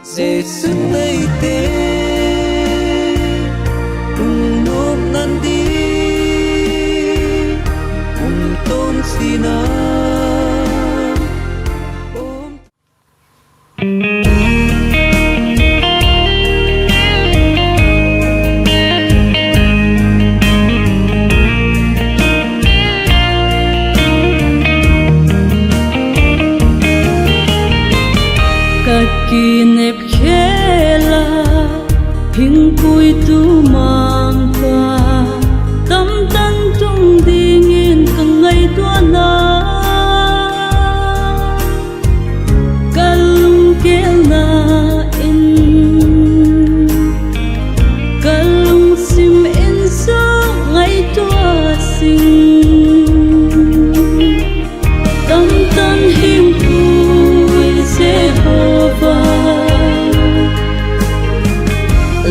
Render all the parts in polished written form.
sẽ sức lấy tế cùng nộp nan đi cùng tôn xin kỳ nếp khela hình cùi tu mang qua tâm tân tung đi nghiền càng ngày tua na kalung kel na in kalung sim in sa ngày tua sinh tâm tân hình cùi sẽ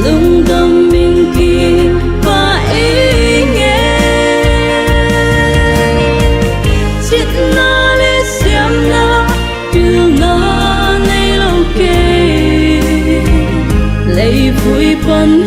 lung đâm mình kia và ý nghe chết na lê xem na yêu na nay lâu kề lấy vui bận